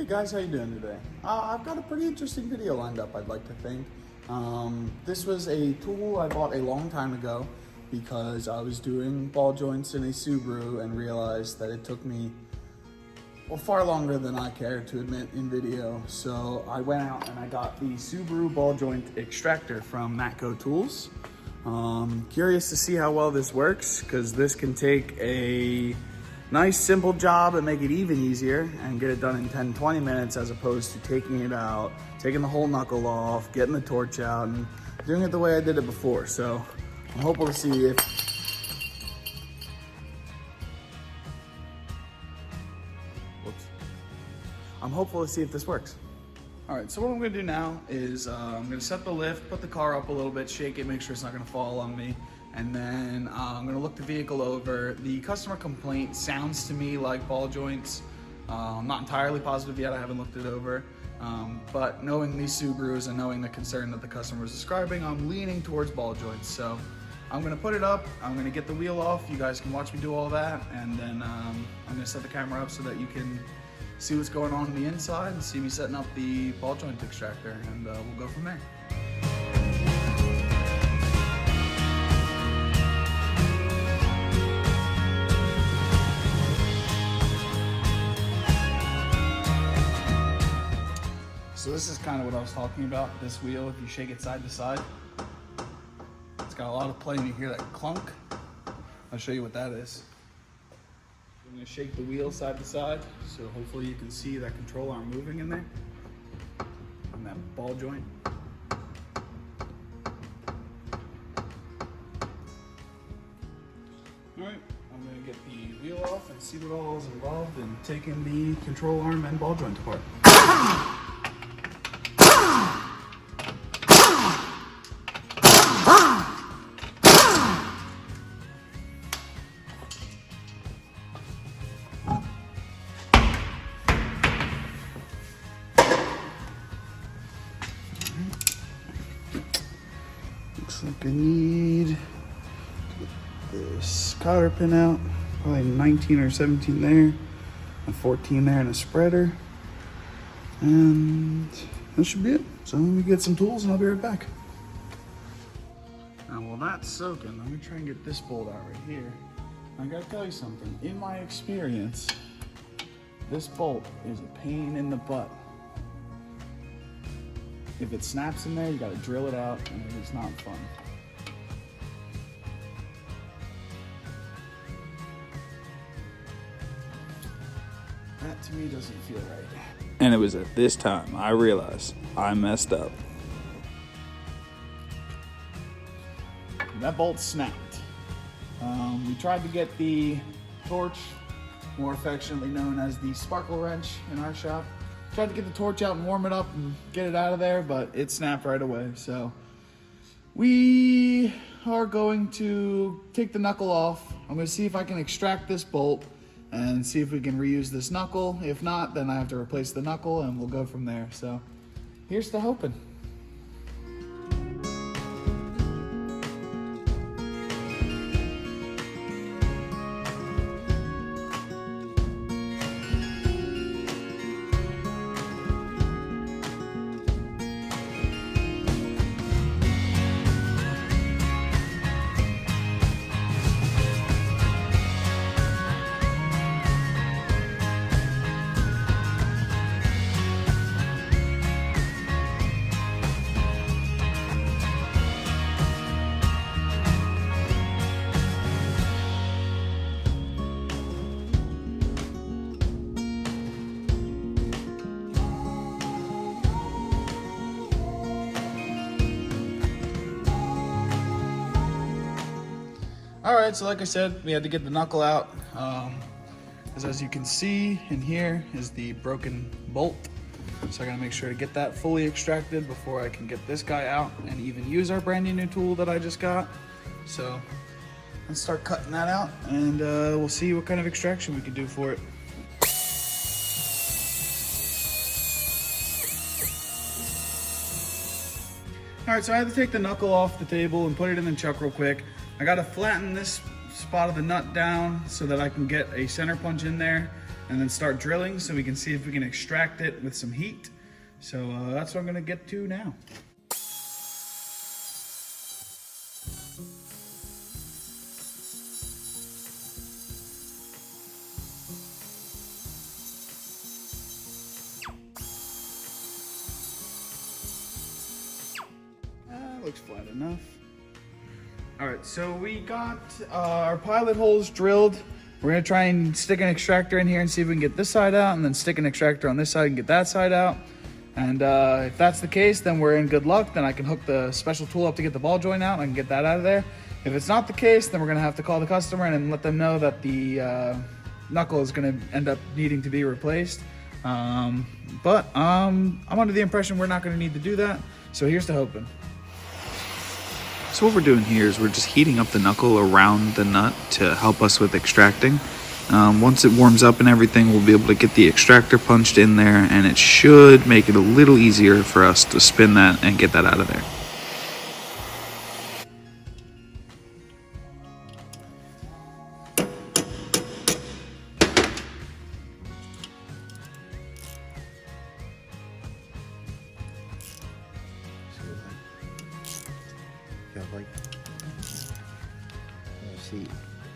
guys, how you doing today? I've got a pretty interesting video lined up, I'd like to think. This was a tool I bought a long time ago because I was doing ball joints in a Subaru and realized that it took me far longer than I cared to admit in video. So I went out and I got the Subaru ball joint extractor from Matco Tools. Curious to see how well this works, because this can take a nice simple job and make it even easier and get it done in 10-20 minutes, as opposed to taking it out, taking the whole knuckle off, getting the torch out, and doing it the way I did it before. So I'm hoping to see if this works. All right, so what I'm gonna do now is I'm gonna set the lift, put the car up a little bit, shake it, make sure it's not gonna fall on me. And then I'm gonna look the vehicle over. The customer complaint sounds to me like ball joints. I'm not entirely positive yet, I haven't looked it over. But knowing these Subarus and knowing the concern that the customer is describing, I'm leaning towards ball joints. So I'm gonna put it up, I'm gonna get the wheel off, you guys can watch me do all that, and then I'm gonna set the camera up so that you can see what's going on the inside and see me setting up the ball joint extractor, and we'll go from there. So this is kind of what I was talking about. This wheel, if you shake it side to side, it's got a lot of play, and you hear that clunk. I'll show you what that is. I'm gonna shake the wheel side to side, so hopefully you can see that control arm moving in there, and that ball joint. All right, I'm gonna get the wheel off and see what all is involved in taking the control arm and ball joint apart. Looks like I need this cotter pin out, probably 19 or 17 there, and 14 there, and a spreader. And that should be it. So let me get some tools and I'll be right back. Now while that's soaking, let me try and get this bolt out right here. I gotta tell you something, in my experience, this bolt is a pain in the butt. If it snaps in there, you gotta drill it out, and it is not fun. That to me doesn't feel right. And it was at this time I realized I messed up. That bolt snapped. We tried to get the torch, more affectionately known as the sparkle wrench in our shop. Tried to get the torch out and warm it up and get it out of there, but it snapped right away. So we are going to take the knuckle off. I'm going to see if I can extract this bolt and see if we can reuse this knuckle. If not, then I have to replace the knuckle and we'll go from there. So here's to hoping. All right, so like I said, we had to get the knuckle out. Because as you can see in here is the broken bolt. So I gotta make sure to get that fully extracted before I can get this guy out and even use our brand new tool that I just got. So let's start cutting that out, and we'll see what kind of extraction we can do for it. All right, so I had to take the knuckle off the table and put it in the chuck real quick. I gotta flatten this spot of the nut down so that I can get a center punch in there and then start drilling so we can see if we can extract it with some heat. So that's what I'm gonna get to now. Looks flat enough. All right, so we got our pilot holes drilled. We're gonna try and stick an extractor in here and see if we can get this side out, and then stick an extractor on this side and get that side out. And if that's the case, then we're in good luck. Then I can hook the special tool up to get the ball joint out and I can get that out of there. If it's not the case, then we're gonna have to call the customer and let them know that the knuckle is gonna end up needing to be replaced. But I'm under the impression we're not gonna need to do that. So here's to hoping. So what we're doing here is we're just heating up the knuckle around the nut to help us with extracting. Once it warms up and everything, we'll be able to get the extractor punched in there, and it should make it a little easier for us to spin that and get that out of there.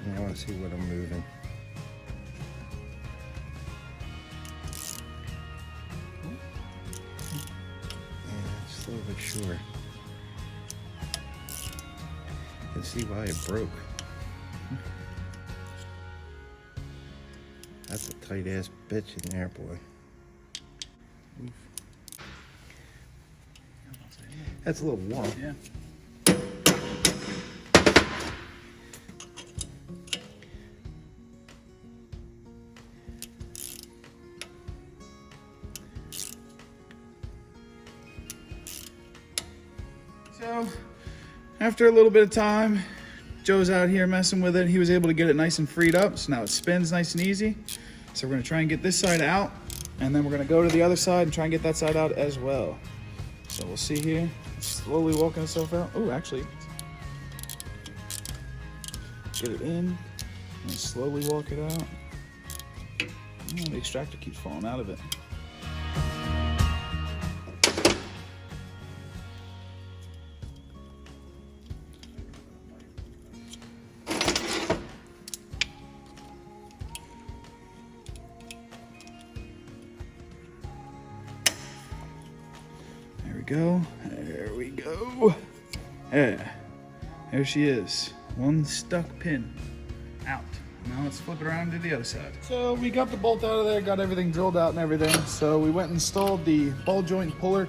I want to see what I'm moving. Yeah, slow but sure. You can see why it broke. That's a tight ass bitch in there, boy. That's a little warm. Yeah. So, after a little bit of time, Joe's out here messing with it. He was able to get it nice and freed up, so now it spins nice and easy. So we're gonna try and get this side out, and then we're gonna go to the other side and try and get that side out as well. So we'll see here. It's slowly walking itself out. Oh, actually, get it in and slowly walk it out. Oh, the extractor keeps falling out of it. There we go. Yeah, there she is. One stuck pin out. Now let's flip it around to the other side. So we got the bolt out of there, got everything drilled out and everything. So we went and installed the ball joint puller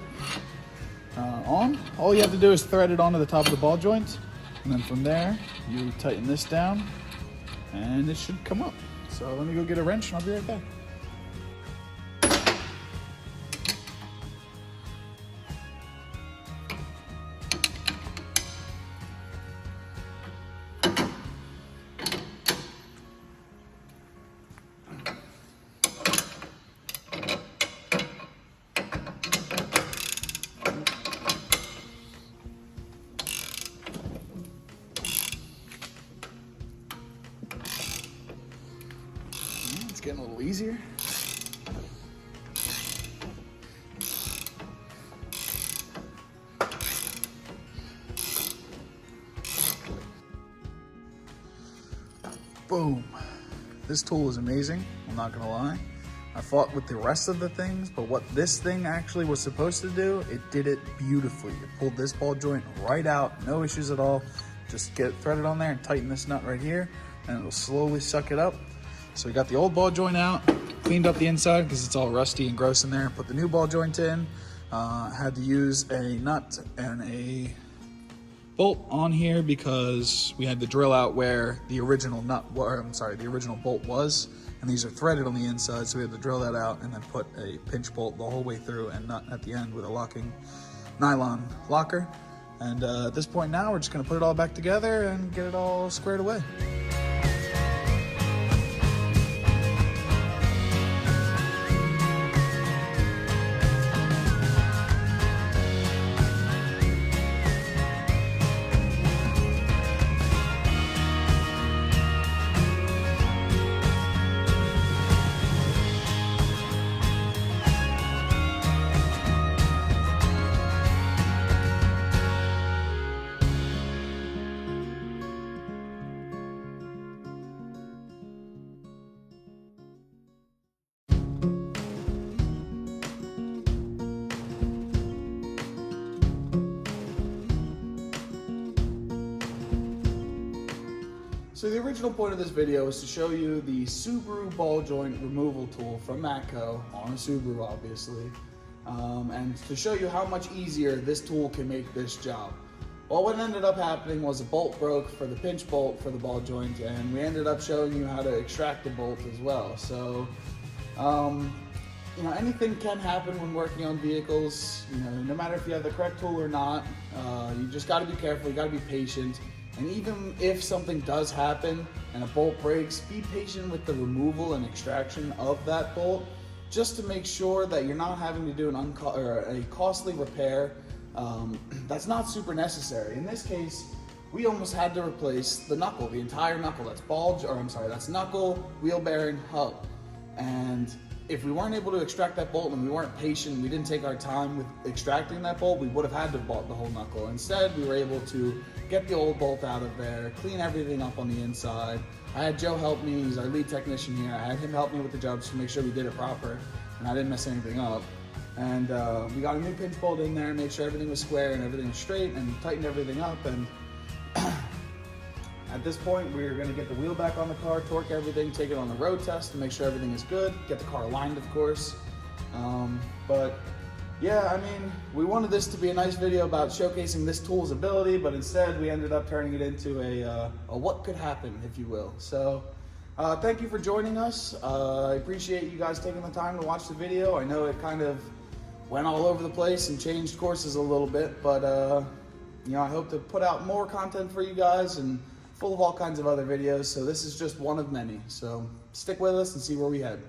on. All you have to do is thread it onto the top of the ball joint. And then from there, you tighten this down and it should come up. So let me go get a wrench and I'll be right back. Getting a little easier. Boom. This tool is amazing, I'm not gonna lie. I fought with the rest of the things, but what this thing actually was supposed to do, it did it beautifully. It pulled this ball joint right out, no issues at all. Just get it threaded on there and tighten this nut right here, and it'll slowly suck it up. So we got the old ball joint out, cleaned up the inside because it's all rusty and gross in there, put the new ball joint in, had to use a nut and a bolt on here because we had to drill out where the original the original bolt was, and these are threaded on the inside, so we had to drill that out and then put a pinch bolt the whole way through and nut at the end with a locking nylon locker. And at this point now, we're just gonna put it all back together and get it all squared away. So the original point of this video is to show you the Subaru ball joint removal tool from Matco on a Subaru, obviously, and to show you how much easier this tool can make this job. Well, what ended up happening was a bolt broke for the pinch bolt for the ball joint, and we ended up showing you how to extract the bolt as well. So, you know, anything can happen when working on vehicles. You know, no matter if you have the correct tool or not, you just got to be careful. You got to be patient. And even if something does happen and a bolt breaks, be patient with the removal and extraction of that bolt, just to make sure that you're not having to do a costly repair that's not super necessary. In this case, we almost had to replace the knuckle, the entire knuckle. That's knuckle, wheel bearing, hub. And if we weren't able to extract that bolt and we weren't patient, we didn't take our time with extracting that bolt, we would have had to have bought the whole knuckle. Instead, we were able to get the old bolt out of there, clean everything up on the inside. I had Joe help me, he's our lead technician here. I had him help me with the job just to make sure we did it proper and I didn't mess anything up. And we got a new pinch bolt in there, made sure everything was square and everything was straight, and tightened everything up. And at this point, we're gonna get the wheel back on the car, torque everything, take it on the road test to make sure everything is good, get the car aligned, of course. But yeah, I mean, we wanted this to be a nice video about showcasing this tool's ability, but instead we ended up turning it into a what could happen, if you will. So thank you for joining us. I appreciate you guys taking the time to watch the video. I know it kind of went all over the place and changed courses a little bit, but you know, I hope to put out more content for you guys and full of all kinds of other videos. So this is just one of many. So stick with us and see where we head.